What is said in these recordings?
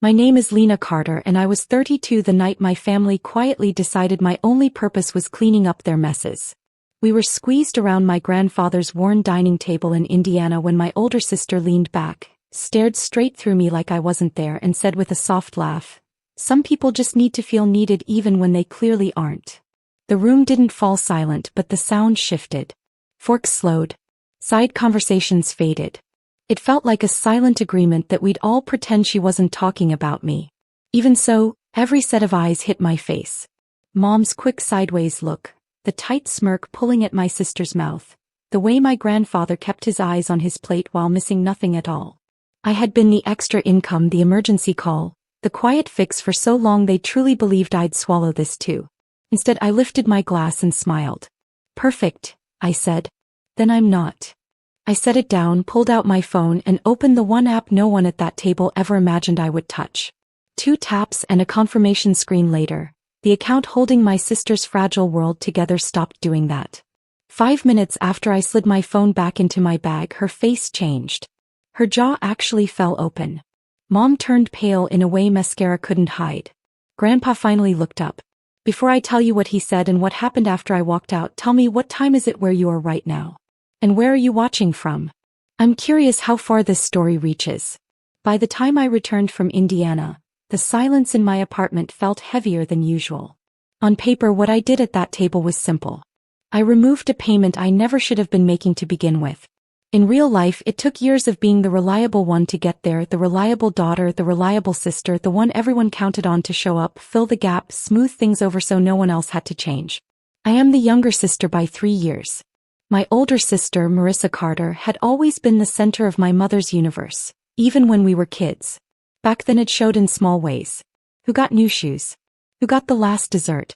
My name is Lena Carter and I was 32 the night my family quietly decided my only purpose was cleaning up their messes. We were squeezed around my grandfather's worn dining table in Indiana when my older sister leaned back, stared straight through me like I wasn't there and said with a soft laugh, "Some people just need to feel needed even when they clearly aren't." The room didn't fall silent but the sound shifted. Forks slowed. Side conversations faded. It felt like a silent agreement that we'd all pretend she wasn't talking about me. Even so, every set of eyes hit my face. Mom's quick sideways look, the tight smirk pulling at my sister's mouth, the way my grandfather kept his eyes on his plate while missing nothing at all. I had been the extra income, the emergency call, the quiet fix for so long they truly believed I'd swallow this too. Instead I lifted my glass and smiled. "Perfect," I said. "Then I'm not." I set it down, pulled out my phone and opened the one app no one at that table ever imagined I would touch. 2 taps and a confirmation screen later, the account holding my sister's fragile world together stopped doing that. 5 minutes after I slid my phone back into my bag, her face changed. Her jaw actually fell open. Mom turned pale in a way mascara couldn't hide. Grandpa finally looked up. "Before I tell you what he said and what happened after I walked out, tell me what time is it where you are right now? And where are you watching from? I'm curious how far this story reaches." By the time I returned from Indiana, the silence in my apartment felt heavier than usual. On paper, what I did at that table was simple. I removed a payment I never should have been making to begin with. In real life, it took years of being the reliable one to get there, the reliable daughter, the reliable sister, the one everyone counted on to show up, fill the gap, smooth things over so no one else had to change. I am the younger sister by 3 years. My older sister, Marissa Carter, had always been the center of my mother's universe, even when we were kids. Back then it showed in small ways. Who got new shoes? Who got the last dessert?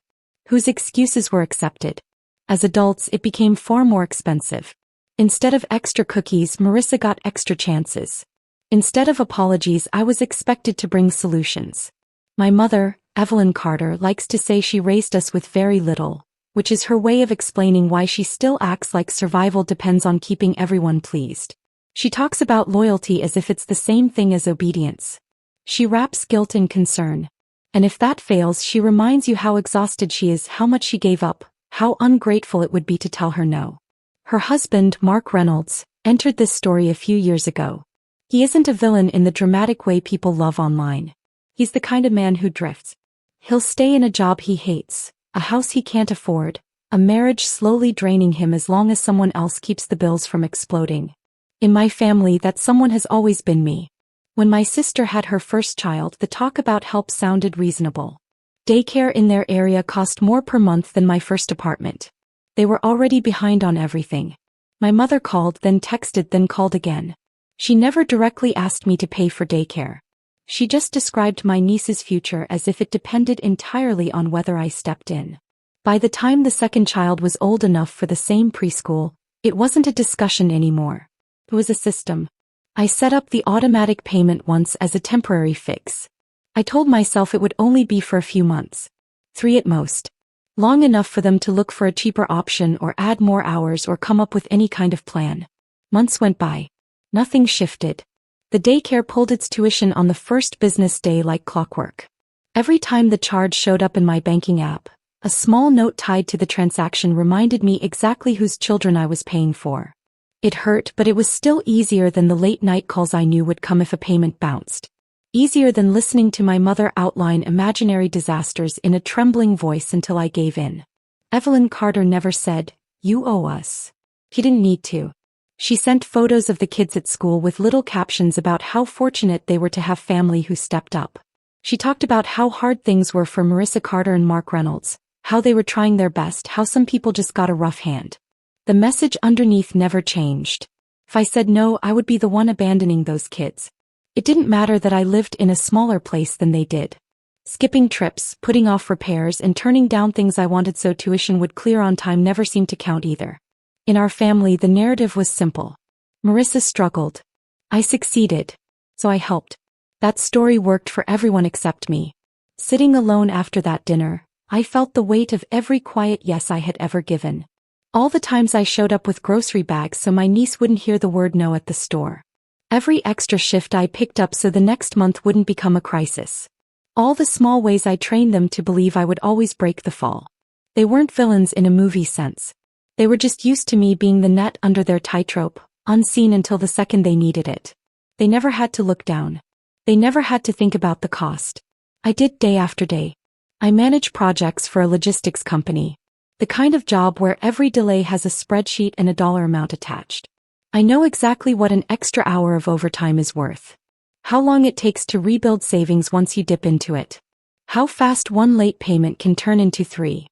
Whose excuses were accepted? As adults, it became far more expensive. Instead of extra cookies, Marissa got extra chances. Instead of apologies, I was expected to bring solutions. My mother, Evelyn Carter, likes to say she raised us with very little, which is her way of explaining why she still acts like survival depends on keeping everyone pleased. She talks about loyalty as if it's the same thing as obedience. She wraps guilt in concern. And if that fails, she reminds you how exhausted she is, how much she gave up, how ungrateful it would be to tell her no. Her husband, Mark Reynolds, entered this story a few years ago. He isn't a villain in the dramatic way people love online. He's the kind of man who drifts. He'll stay in a job he hates, a house he can't afford, a marriage slowly draining him as long as someone else keeps the bills from exploding. In my family, that someone has always been me. When my sister had her first child, the talk about help sounded reasonable. Daycare in their area cost more per month than my first apartment. They were already behind on everything. My mother called, then texted, then called again. She never directly asked me to pay for daycare. She just described my niece's future as if it depended entirely on whether I stepped in. By the time the second child was old enough for the same preschool, it wasn't a discussion anymore. It was a system. I set up the automatic payment once as a temporary fix. I told myself it would only be for a few months. 3 at most. Long enough for them to look for a cheaper option or add more hours or come up with any kind of plan. Months went by. Nothing shifted. The daycare pulled its tuition on the first business day like clockwork. Every time the charge showed up in my banking app, a small note tied to the transaction reminded me exactly whose children I was paying for. It hurt, but it was still easier than the late-night calls I knew would come if a payment bounced. Easier than listening to my mother outline imaginary disasters in a trembling voice until I gave in. Evelyn Carter never said, "You owe us." She didn't need to. She sent photos of the kids at school with little captions about how fortunate they were to have family who stepped up. She talked about how hard things were for Marissa Carter and Mark Reynolds, how they were trying their best, how some people just got a rough hand. The message underneath never changed. If I said no, I would be the one abandoning those kids. It didn't matter that I lived in a smaller place than they did. Skipping trips, putting off repairs, and turning down things I wanted so tuition would clear on time never seemed to count either. In our family, the narrative was simple. Marissa struggled. I succeeded. So I helped. That story worked for everyone except me. Sitting alone after that dinner, I felt the weight of every quiet yes I had ever given. All the times I showed up with grocery bags so my niece wouldn't hear the word no at the store. Every extra shift I picked up so the next month wouldn't become a crisis. All the small ways I trained them to believe I would always break the fall. They weren't villains in a movie sense. They were just used to me being the net under their tightrope, unseen until the second they needed it. They never had to look down. They never had to think about the cost. I did day after day. I manage projects for a logistics company. The kind of job where every delay has a spreadsheet and a dollar amount attached. I know exactly what an extra hour of overtime is worth. How long it takes to rebuild savings once you dip into it. How fast one late payment can turn into 3.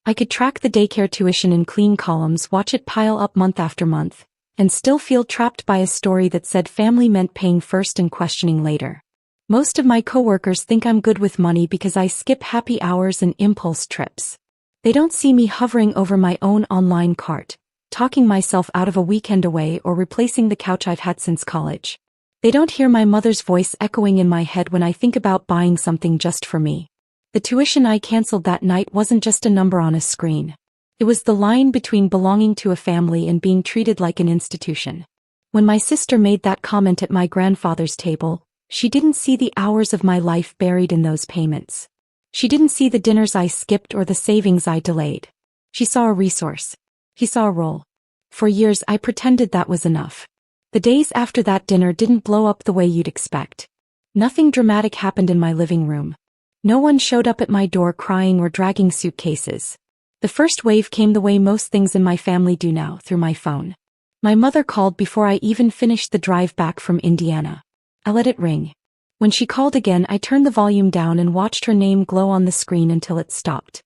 I could track the daycare tuition in clean columns, watch it pile up month after month, and still feel trapped by a story that said family meant paying first and questioning later. Most of my coworkers think I'm good with money because I skip happy hours and impulse trips. They don't see me hovering over my own online cart, talking myself out of a weekend away or replacing the couch I've had since college. They don't hear my mother's voice echoing in my head when I think about buying something just for me. The tuition I canceled that night wasn't just a number on a screen. It was the line between belonging to a family and being treated like an institution. When my sister made that comment at my grandfather's table, she didn't see the hours of my life buried in those payments. She didn't see the dinners I skipped or the savings I delayed. She saw a resource. He saw a role. For years I pretended that was enough. The days after that dinner didn't blow up the way you'd expect. Nothing dramatic happened in my living room. No one showed up at my door crying or dragging suitcases. The first wave came the way most things in my family do now, through my phone. My mother called before I even finished the drive back from Indiana. I let it ring. When she called again, I turned the volume down and watched her name glow on the screen until it stopped.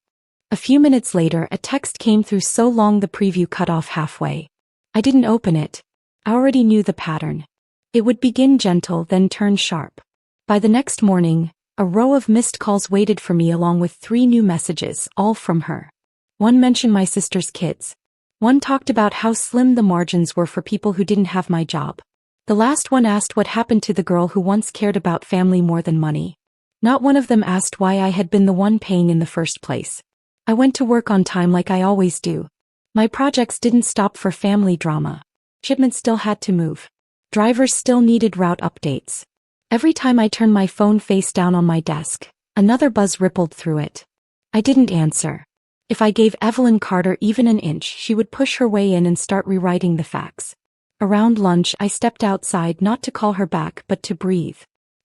A few minutes later, a text came through so long the preview cut off halfway. I didn't open it. I already knew the pattern. It would begin gentle, then turn sharp. By the next morning, a row of missed calls waited for me along with 3 new messages, all from her. One mentioned my sister's kids. One talked about how slim the margins were for people who didn't have my job. The last one asked what happened to the girl who once cared about family more than money. Not one of them asked why I had been the one paying in the first place. I went to work on time like I always do. My projects didn't stop for family drama. Shipments still had to move. Drivers still needed route updates. Every time I turned my phone face down on my desk, another buzz rippled through it. I didn't answer. If I gave Evelyn Carter even an inch, she would push her way in and start rewriting the facts. Around lunch, I stepped outside not to call her back but to breathe.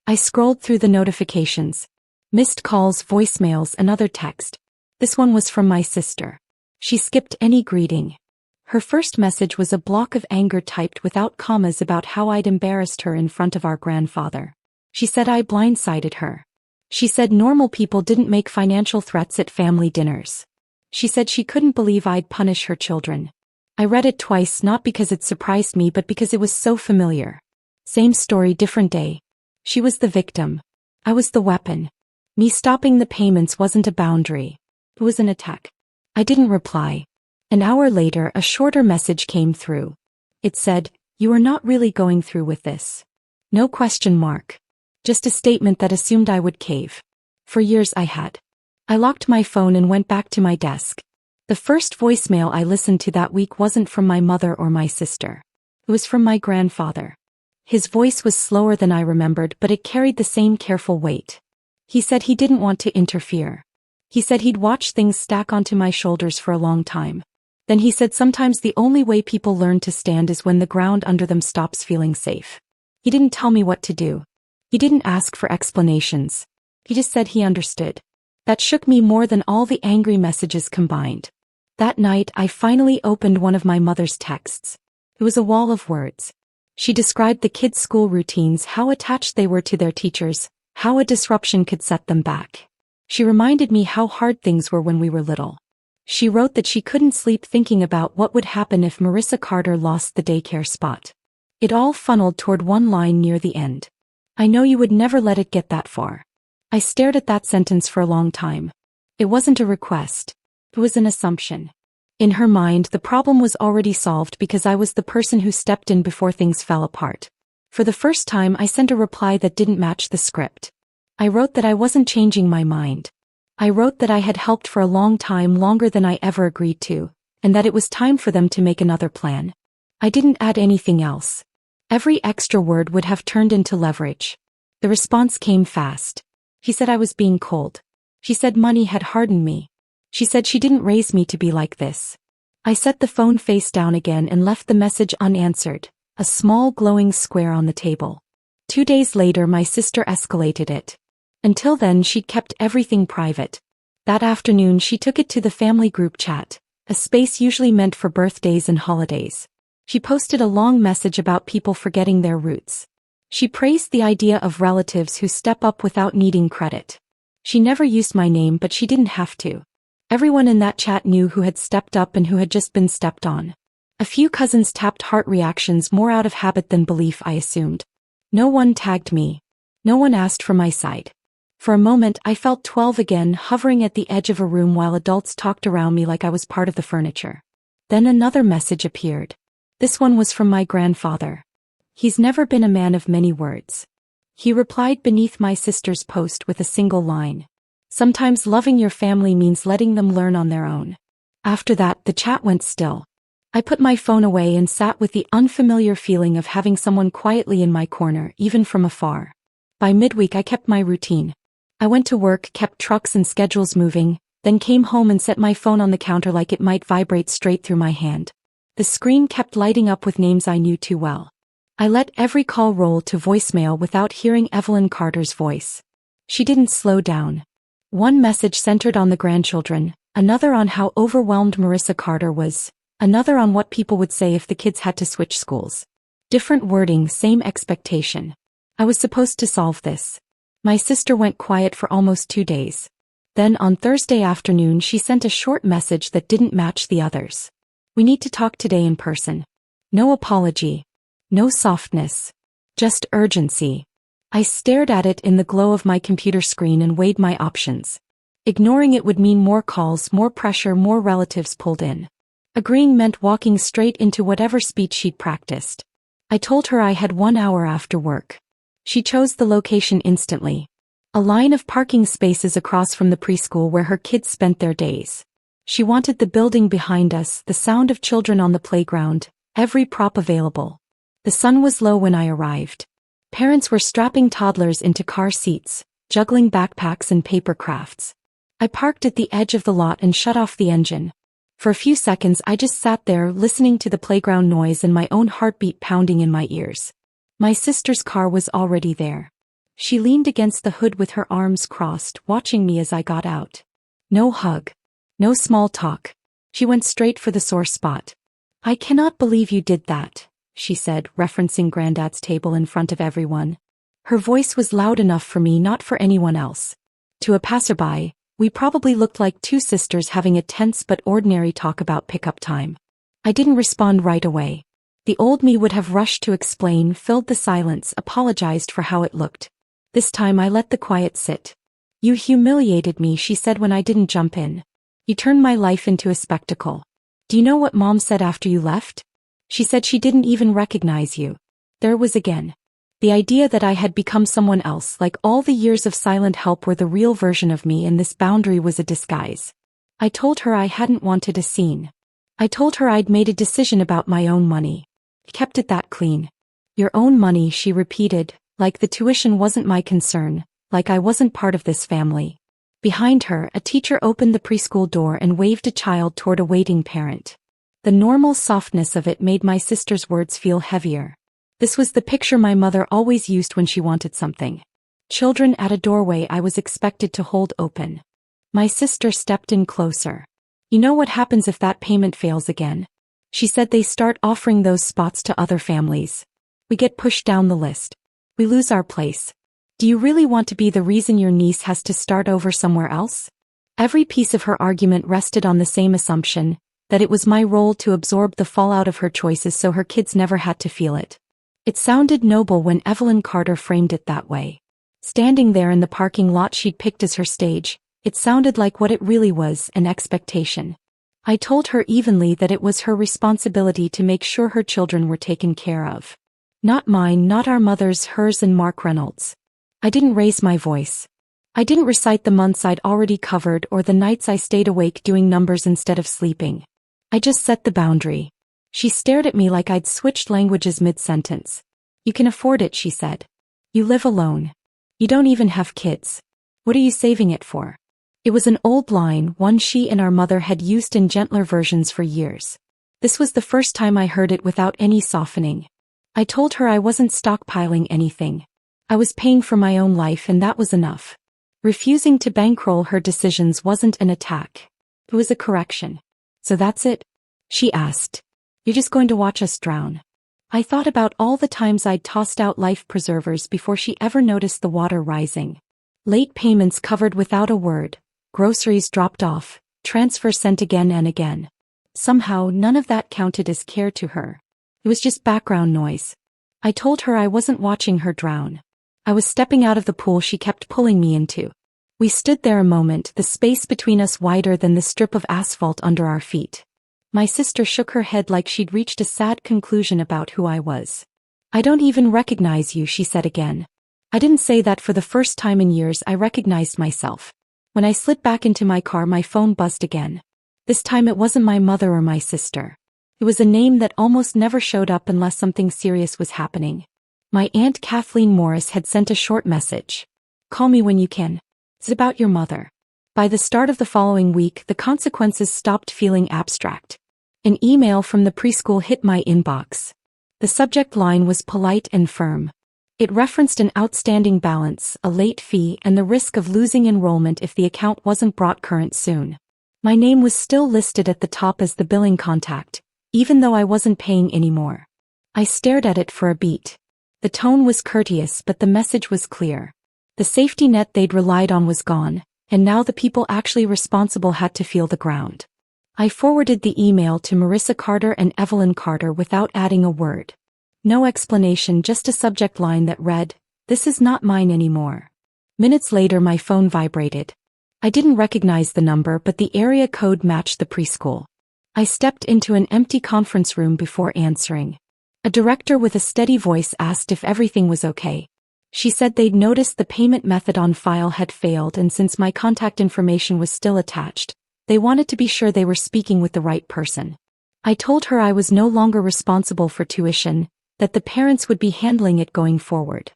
I scrolled through the notifications. Missed calls, voicemails, another text. This one was from my sister. She skipped any greeting. Her first message was a block of anger typed without commas about how I'd embarrassed her in front of our grandfather. She said I blindsided her. She said normal people didn't make financial threats at family dinners. She said she couldn't believe I'd punish her children. I read it twice, not because it surprised me but because it was so familiar. Same story, different day. She was the victim. I was the weapon. Me stopping the payments wasn't a boundary. It was an attack. I didn't reply. An hour later, a shorter message came through. It said, "You are not really going through with this." No question mark. Just a statement that assumed I would cave. For years I had. I locked my phone and went back to my desk. The first voicemail I listened to that week wasn't from my mother or my sister. It was from my grandfather. His voice was slower than I remembered, but it carried the same careful weight. He said he didn't want to interfere. He said he'd watched things stack onto my shoulders for a long time. Then he said sometimes the only way people learn to stand is when the ground under them stops feeling safe. He didn't tell me what to do. He didn't ask for explanations. He just said he understood. That shook me more than all the angry messages combined. That night, I finally opened one of my mother's texts. It was a wall of words. She described the kids' school routines, how attached they were to their teachers, how a disruption could set them back. She reminded me how hard things were when we were little. She wrote that she couldn't sleep thinking about what would happen if Marissa Carter lost the daycare spot. It all funneled toward one line near the end. "I know you would never let it get that far." I stared at that sentence for a long time. It wasn't a request. It was an assumption. In her mind, the problem was already solved because I was the person who stepped in before things fell apart. For the first time, I sent a reply that didn't match the script. I wrote that I wasn't changing my mind. I wrote that I had helped for a long time, longer than I ever agreed to, and that it was time for them to make another plan. I didn't add anything else. Every extra word would have turned into leverage. The response came fast. She said I was being cold. She said money had hardened me. She said she didn't raise me to be like this. I set the phone face down again and left the message unanswered, a small glowing square on the table. 2 days later my sister escalated it. Until then she'd kept everything private. That afternoon she took it to the family group chat, a space usually meant for birthdays and holidays. She posted a long message about people forgetting their roots. She praised the idea of relatives who step up without needing credit. She never used my name, but she didn't have to. Everyone in that chat knew who had stepped up and who had just been stepped on. A few cousins tapped heart reactions more out of habit than belief, I assumed. No one tagged me. No one asked for my side. For a moment I felt 12 again, hovering at the edge of a room while adults talked around me like I was part of the furniture. Then another message appeared. This one was from my grandfather. He's never been a man of many words. He replied beneath my sister's post with a single line. Sometimes loving your family means letting them learn on their own. After that, the chat went still. I put my phone away and sat with the unfamiliar feeling of having someone quietly in my corner, even from afar. By midweek I kept my routine. I went to work, kept trucks and schedules moving, then came home and set my phone on the counter like it might vibrate straight through my hand. The screen kept lighting up with names I knew too well. I let every call roll to voicemail without hearing Evelyn Carter's voice. She didn't slow down. One message centered on the grandchildren, another on how overwhelmed Marissa Carter was, another on what people would say if the kids had to switch schools. Different wording, same expectation. I was supposed to solve this. My sister went quiet for almost 2 days. Then on Thursday afternoon she sent a short message that didn't match the others. We need to talk today in person. No apology. No softness. Just urgency. I stared at it in the glow of my computer screen and weighed my options. Ignoring it would mean more calls, more pressure, more relatives pulled in. Agreeing meant walking straight into whatever speech she'd practiced. I told her I had 1 hour after work. She chose the location instantly. A line of parking spaces across from the preschool where her kids spent their days. She wanted the building behind us, the sound of children on the playground, every prop available. The sun was low when I arrived. Parents were strapping toddlers into car seats, juggling backpacks and paper crafts. I parked at the edge of the lot and shut off the engine. For a few seconds I just sat there listening to the playground noise and my own heartbeat pounding in my ears. My sister's car was already there. She leaned against the hood with her arms crossed, watching me as I got out. No hug. No small talk. She went straight for the sore spot. I cannot believe you did that, she said, referencing Granddad's table in front of everyone. Her voice was loud enough for me, not for anyone else. To a passerby, we probably looked like two sisters having a tense but ordinary talk about pickup time. I didn't respond right away. The old me would have rushed to explain, filled the silence, apologized for how it looked. This time I let the quiet sit. You humiliated me, she said when I didn't jump in. You turned my life into a spectacle. Do you know what Mom said after you left? She said she didn't even recognize you. There it was again. The idea that I had become someone else, like all the years of silent help were the real version of me and this boundary was a disguise. I told her I hadn't wanted a scene. I told her I'd made a decision about my own money. Kept it that clean. Your own money, she repeated, like the tuition wasn't my concern, like I wasn't part of this family. Behind her, a teacher opened the preschool door and waved a child toward a waiting parent. The normal softness of it made my sister's words feel heavier. This was the picture my mother always used when she wanted something. Children at a doorway I was expected to hold open. My sister stepped in closer. You know what happens if that payment fails again? She said they start offering those spots to other families. We get pushed down the list. We lose our place. Do you really want to be the reason your niece has to start over somewhere else? Every piece of her argument rested on the same assumption, that it was my role to absorb the fallout of her choices so her kids never had to feel it. It sounded noble when Evelyn Carter framed it that way. Standing there in the parking lot she'd picked as her stage, it sounded like what it really was, an expectation. I told her evenly that it was her responsibility to make sure her children were taken care of. Not mine, not our mothers, hers and Mark Reynolds. I didn't raise my voice. I didn't recite the months I'd already covered or the nights I stayed awake doing numbers instead of sleeping. I just set the boundary. She stared at me like I'd switched languages mid-sentence. You can afford it, she said. You live alone. You don't even have kids. What are you saving it for? It was an old line, one she and our mother had used in gentler versions for years. This was the first time I heard it without any softening. I told her I wasn't stockpiling anything. I was paying for my own life and that was enough. Refusing to bankroll her decisions wasn't an attack. It was a correction. So that's it? She asked. You're just going to watch us drown? I thought about all the times I'd tossed out life preservers before she ever noticed the water rising. Late payments covered without a word, groceries dropped off, transfers sent again and again. Somehow, none of that counted as care to her. It was just background noise. I told her I wasn't watching her drown. I was stepping out of the pool she kept pulling me into. We stood there a moment, the space between us wider than the strip of asphalt under our feet. My sister shook her head like she'd reached a sad conclusion about who I was. I don't even recognize you, she said again. I didn't say that. For the first time in years I recognized myself. When I slid back into my car, my phone buzzed again. This time it wasn't my mother or my sister. It was a name that almost never showed up unless something serious was happening. My Aunt Kathleen Morris had sent a short message. Call me when you can. It's about your mother. By the start of the following week, the consequences stopped feeling abstract. An email from the preschool hit my inbox. The subject line was polite and firm. It referenced an outstanding balance, a late fee, and the risk of losing enrollment if the account wasn't brought current soon. My name was still listed at the top as the billing contact, even though I wasn't paying anymore. I stared at it for a beat. The tone was courteous, but the message was clear. The safety net they'd relied on was gone, and now the people actually responsible had to feel the ground. I forwarded the email to Marissa Carter and Evelyn Carter without adding a word. No explanation, just a subject line that read, "This is not mine anymore." Minutes later my phone vibrated. I didn't recognize the number, but the area code matched the preschool. I stepped into an empty conference room before answering. A director with a steady voice asked if everything was okay. She said they'd noticed the payment method on file had failed, and since my contact information was still attached, they wanted to be sure they were speaking with the right person. I told her I was no longer responsible for tuition, that the parents would be handling it going forward.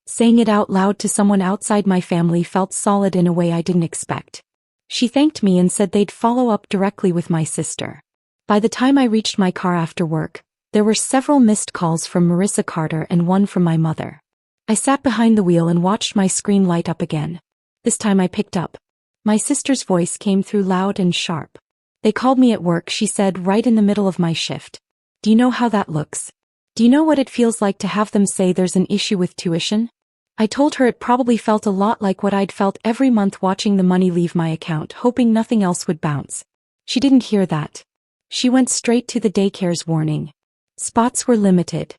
Saying it out loud to someone outside my family felt solid in a way I didn't expect. She thanked me and said they'd follow up directly with my sister. By the time I reached my car after work, there were several missed calls from Marissa Carter and one from my mother. I sat behind the wheel and watched my screen light up again. This time I picked up. My sister's voice came through loud and sharp. They called me at work, she said, right in the middle of my shift. Do you know how that looks? Do you know what it feels like to have them say there's an issue with tuition? I told her it probably felt a lot like what I'd felt every month watching the money leave my account, hoping nothing else would bounce. She didn't hear that. She went straight to the daycare's warning. Spots were limited.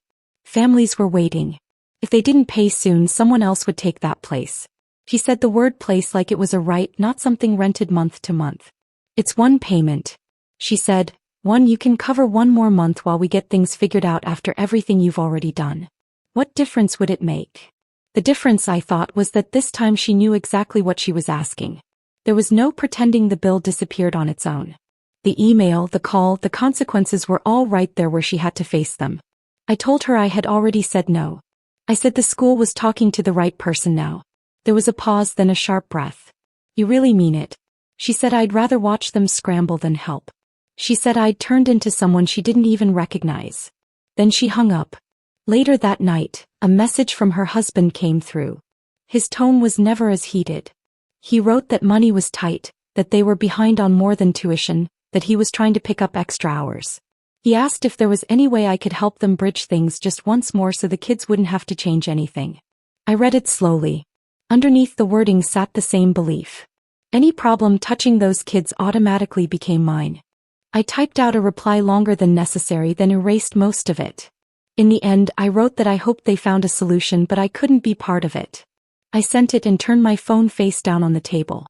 Families were waiting. If they didn't pay soon, someone else would take that place. She said the word place like it was a right, not something rented month to month. It's one payment. She said, one you can cover one more month while we get things figured out after everything you've already done. What difference would it make? The difference, I thought, was that this time she knew exactly what she was asking. There was no pretending the bill disappeared on its own. The email, the call, the consequences were all right there where she had to face them. I told her I had already said no. I said the school was talking to the right person now. There was a pause, then a sharp breath. You really mean it? She said I'd rather watch them scramble than help. She said I'd turned into someone she didn't even recognize. Then she hung up. Later that night, a message from her husband came through. His tone was never as heated. He wrote that money was tight, that they were behind on more than tuition, that he was trying to pick up extra hours. He asked if there was any way I could help them bridge things just once more so the kids wouldn't have to change anything. I read it slowly. Underneath the wording sat the same belief. Any problem touching those kids automatically became mine. I typed out a reply longer than necessary, then erased most of it. In the end, I wrote that I hoped they found a solution, but I couldn't be part of it. I sent it and turned my phone face down on the table.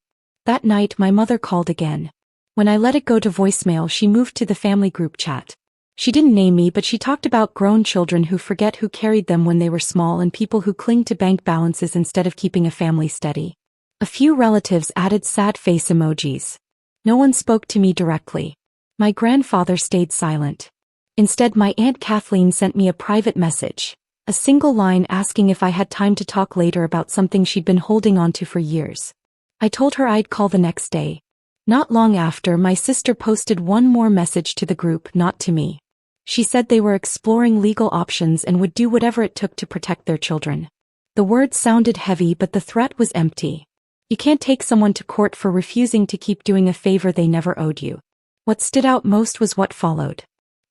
That night, my mother called again. When I let it go to voicemail, she moved to the family group chat. She didn't name me, but she talked about grown children who forget who carried them when they were small and people who cling to bank balances instead of keeping a family steady. A few relatives added sad face emojis. No one spoke to me directly. My grandfather stayed silent. Instead, my Aunt Kathleen sent me a private message. A single line asking if I had time to talk later about something she'd been holding on to for years. I told her I'd call the next day. Not long after, my sister posted one more message to the group, not to me. She said they were exploring legal options and would do whatever it took to protect their children. The words sounded heavy, but the threat was empty. You can't take someone to court for refusing to keep doing a favor they never owed you. What stood out most was what followed.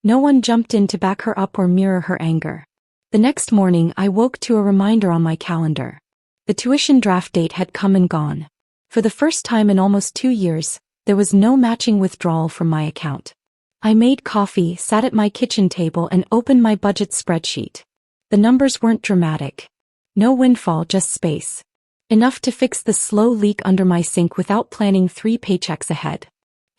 No one jumped in to back her up or mirror her anger. The next morning, I woke to a reminder on my calendar. The tuition draft date had come and gone. For the first time in almost 2 years, there was no matching withdrawal from my account. I made coffee, sat at my kitchen table, and opened my budget spreadsheet. The numbers weren't dramatic. No windfall, just space. Enough to fix the slow leak under my sink without planning 3 paychecks ahead.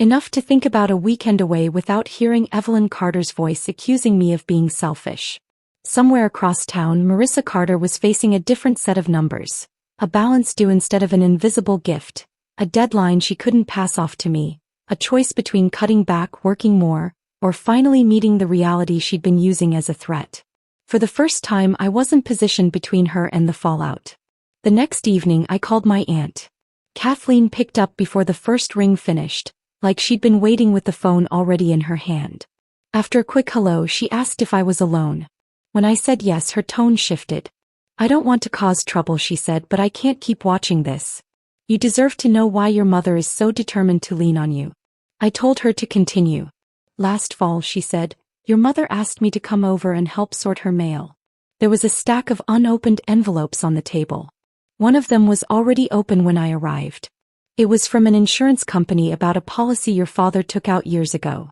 Enough to think about a weekend away without hearing Evelyn Carter's voice accusing me of being selfish. Somewhere across town, Marissa Carter was facing a different set of numbers. A balance due instead of an invisible gift. A deadline she couldn't pass off to me. A choice between cutting back, working more, or finally meeting the reality she'd been using as a threat. For the first time, I wasn't positioned between her and the fallout. The next evening, I called my aunt. Kathleen picked up before the first ring finished, like she'd been waiting with the phone already in her hand. After a quick hello, she asked if I was alone. When I said yes, her tone shifted. "I don't want to cause trouble," she said, "but I can't keep watching this. You deserve to know why your mother is so determined to lean on you." I told her to continue. "Last fall," she said, "your mother asked me to come over and help sort her mail." There was a stack of unopened envelopes on the table. One of them was already open when I arrived. It was from an insurance company about a policy your father took out years ago.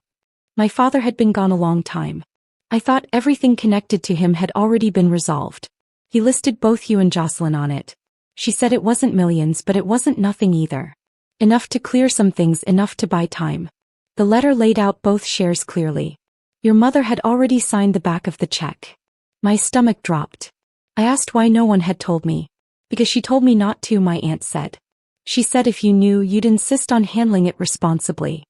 My father had been gone a long time. I thought everything connected to him had already been resolved. He listed both you and Jocelyn on it. She said it wasn't millions, but it wasn't nothing either. Enough to clear some things, enough to buy time. The letter laid out both shares clearly. Your mother had already signed the back of the check. My stomach dropped. I asked why no one had told me. "Because she told me not to," my aunt said. "She said if you knew, you'd insist on handling it responsibly.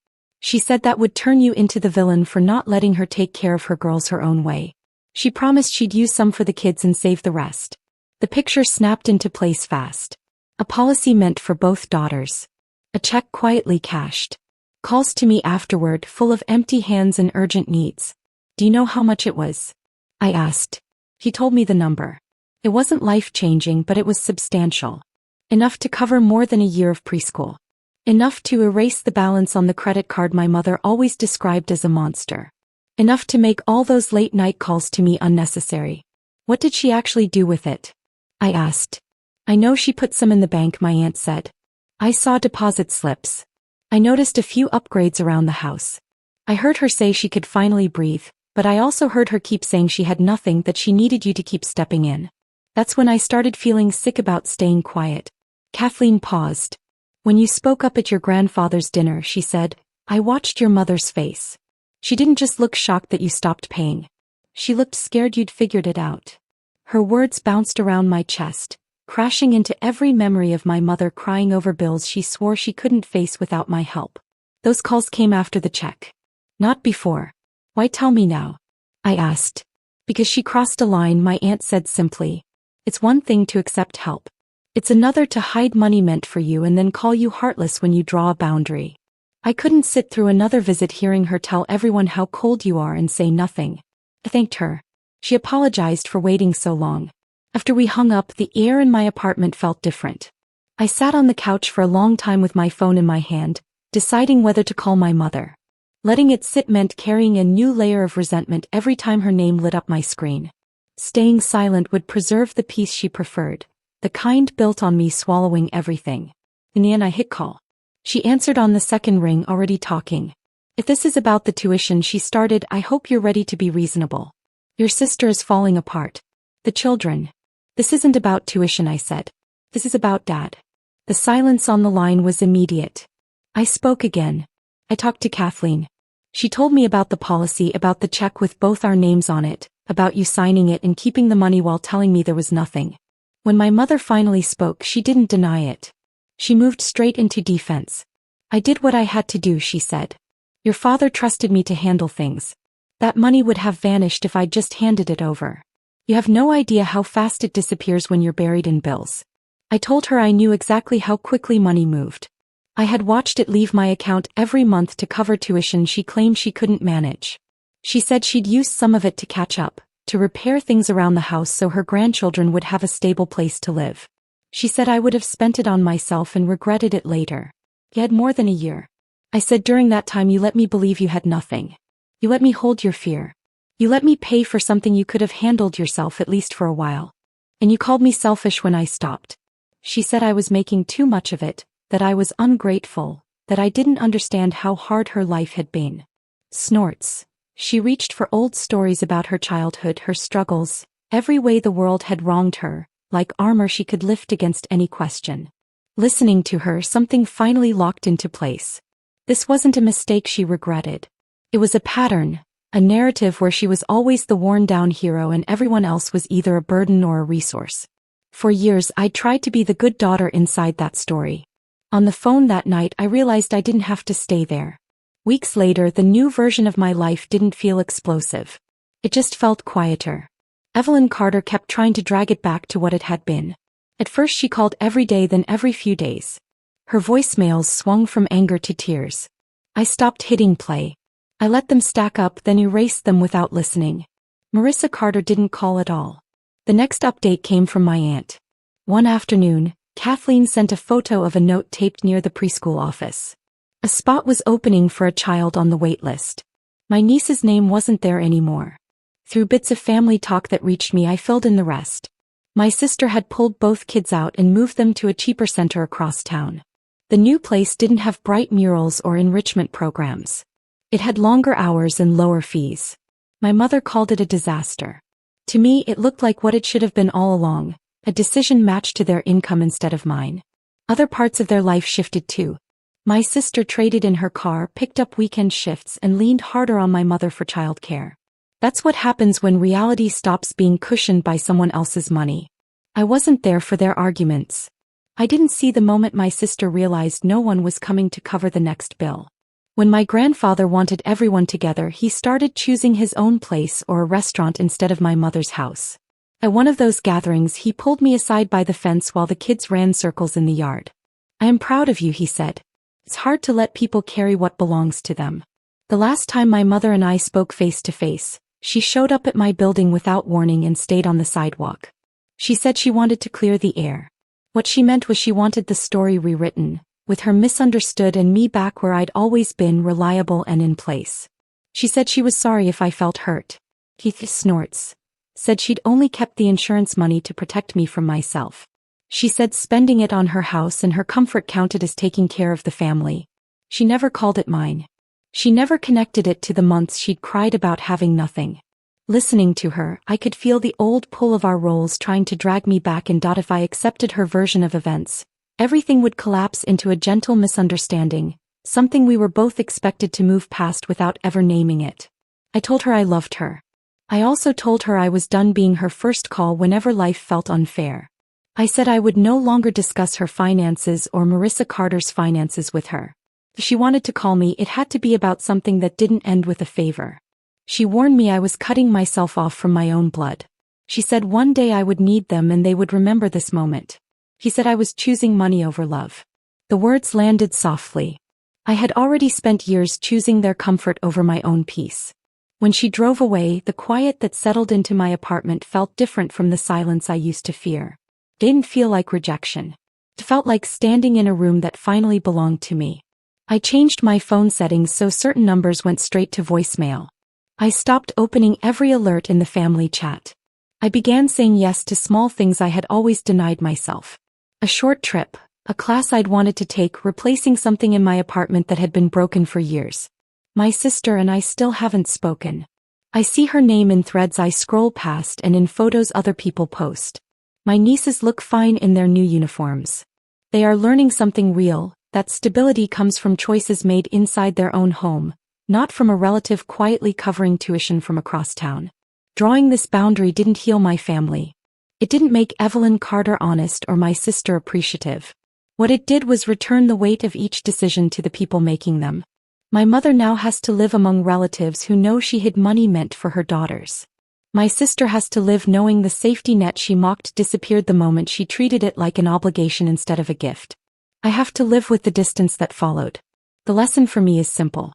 She said that would turn you into the villain for not letting her take care of her girls her own way. She promised she'd use some for the kids and save the rest." The picture snapped into place fast. A policy meant for both daughters. A check quietly cashed. Calls to me afterward, full of empty hands and urgent needs. "Do you know how much it was?" I asked. He told me the number. It wasn't life-changing, but it was substantial. Enough to cover more than a year of preschool. Enough to erase the balance on the credit card my mother always described as a monster. Enough to make all those late-night calls to me unnecessary. What did she actually do with it? I asked. "I know she put some in the bank," my aunt said. "I saw deposit slips. I noticed a few upgrades around the house. I heard her say she could finally breathe, but I also heard her keep saying she had nothing, that she needed you to keep stepping in. That's when I started feeling sick about staying quiet." Kathleen paused. "When you spoke up at your grandfather's dinner," she said, "I watched your mother's face. She didn't just look shocked that you stopped paying. She looked scared you'd figured it out." Her words bounced around my chest, crashing into every memory of my mother crying over bills she swore she couldn't face without my help. Those calls came after the check. Not before. "Why tell me now?" I asked. "Because she crossed a line," my aunt said simply. "It's one thing to accept help. It's another to hide money meant for you and then call you heartless when you draw a boundary." I couldn't sit through another visit hearing her tell everyone how cold you are and say nothing. I thanked her. She apologized for waiting so long. After we hung up, the air in my apartment felt different. I sat on the couch for a long time with my phone in my hand, deciding whether to call my mother. Letting it sit meant carrying a new layer of resentment every time her name lit up my screen. Staying silent would preserve the peace she preferred, the kind built on me swallowing everything. In the end, I hit call. She answered on the second ring, already talking. "If this is about the tuition," she started, "I hope you're ready to be reasonable. Your sister is falling apart. The children. This isn't about tuition," I said. "This is about Dad." The silence on the line was immediate. I spoke again. I talked to Kathleen. She told me about the policy, about the check with both our names on it, about you signing it and keeping the money while telling me there was nothing. When my mother finally spoke, she didn't deny it. She moved straight into defense. "I did what I had to do," she said. "Your father trusted me to handle things. That money would have vanished if I'd just handed it over. You have no idea how fast it disappears when you're buried in bills. I told her I knew exactly how quickly money moved. I had watched it leave my account every month to cover tuition she claimed she couldn't manage. She said she'd used some of it to catch up, to repair things around the house so her grandchildren would have a stable place to live. She said I would have spent it on myself and regretted it later. You had more than a year. I said during that time you let me believe you had nothing. You let me hold your fear. You let me pay for something you could have handled yourself at least for a while. And you called me selfish when I stopped. She said I was making too much of it, that I was ungrateful, that I didn't understand how hard her life had been. Snorts. She reached for old stories about her childhood, her struggles, every way the world had wronged her, like armor she could lift against any question. Listening to her, something finally locked into place. This wasn't a mistake she regretted. It was a pattern, a narrative where she was always the worn-down hero and everyone else was either a burden or a resource. For years I'd tried to be the good daughter inside that story. On the phone that night I realized I didn't have to stay there. Weeks later, the new version of my life didn't feel explosive. It just felt quieter. Evelyn Carter kept trying to drag it back to what it had been. At first she called every day, then every few days. Her voicemails swung from anger to tears. I stopped hitting play. I let them stack up, then erased them without listening. Marissa Carter didn't call at all. The next update came from my aunt. One afternoon, Kathleen sent a photo of a note taped near the preschool office. A spot was opening for a child on the wait list. My niece's name wasn't there anymore. Through bits of family talk that reached me, I filled in the rest. My sister had pulled both kids out and moved them to a cheaper center across town. The new place didn't have bright murals or enrichment programs. It had longer hours and lower fees. My mother called it a disaster. To me, it looked like what it should have been all along, a decision matched to their income instead of mine. Other parts of their life shifted too. My sister traded in her car, picked up weekend shifts, and leaned harder on my mother for childcare. That's what happens when reality stops being cushioned by someone else's money. I wasn't there for their arguments. I didn't see the moment my sister realized no one was coming to cover the next bill. When my grandfather wanted everyone together, he started choosing his own place or a restaurant instead of my mother's house. At one of those gatherings, he pulled me aside by the fence while the kids ran circles in the yard. "I am proud of you," he said. "It's hard to let people carry what belongs to them." The last time my mother and I spoke face to face, she showed up at my building without warning and stayed on the sidewalk. She said she wanted to clear the air. What she meant was she wanted the story rewritten, with her misunderstood and me back where I'd always been, reliable and in place. She said she was sorry if I felt hurt. Keith snorts. Said she'd only kept the insurance money to protect me from myself. She said spending it on her house and her comfort counted as taking care of the family. She never called it mine. She never connected it to the months she'd cried about having nothing. Listening to her, I could feel the old pull of our roles trying to drag me back, and if I accepted her version of events, everything would collapse into a gentle misunderstanding, something we were both expected to move past without ever naming it. I told her I loved her. I also told her I was done being her first call whenever life felt unfair. I said I would no longer discuss her finances or Marissa Carter's finances with her. If she wanted to call me, it had to be about something that didn't end with a favor. She warned me I was cutting myself off from my own blood. She said one day I would need them and they would remember this moment. He said I was choosing money over love. The words landed softly. I had already spent years choosing their comfort over my own peace. When she drove away, the quiet that settled into my apartment felt different from the silence I used to fear. It didn't feel like rejection. It felt like standing in a room that finally belonged to me. I changed my phone settings so certain numbers went straight to voicemail. I stopped opening every alert in the family chat. I began saying yes to small things I had always denied myself. A short trip, a class I'd wanted to take, replacing something in my apartment that had been broken for years. My sister and I still haven't spoken. I see her name in threads I scroll past and in photos other people post. My nieces look fine in their new uniforms. They are learning something real, that stability comes from choices made inside their own home, not from a relative quietly covering tuition from across town. Drawing this boundary didn't heal my family. It didn't make Evelyn Carter honest or my sister appreciative. What it did was return the weight of each decision to the people making them. My mother now has to live among relatives who know she hid money meant for her daughters. My sister has to live knowing the safety net she mocked disappeared the moment she treated it like an obligation instead of a gift. I have to live with the distance that followed. The lesson for me is simple.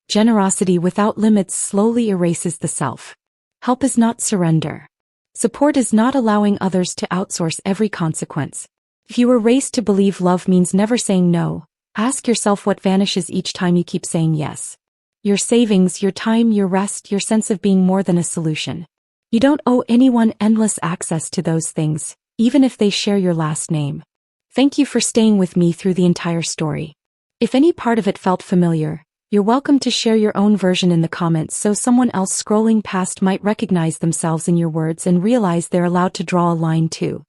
Generosity without limits slowly erases the self. Help is not surrender. Support is not allowing others to outsource every consequence. If you were raised to believe love means never saying no, ask yourself what vanishes each time you keep saying yes. Your savings, your time, your rest, your sense of being more than a solution. You don't owe anyone endless access to those things, even if they share your last name. Thank you for staying with me through the entire story. If any part of it felt familiar, you're welcome to share your own version in the comments so someone else scrolling past might recognize themselves in your words and realize they're allowed to draw a line too.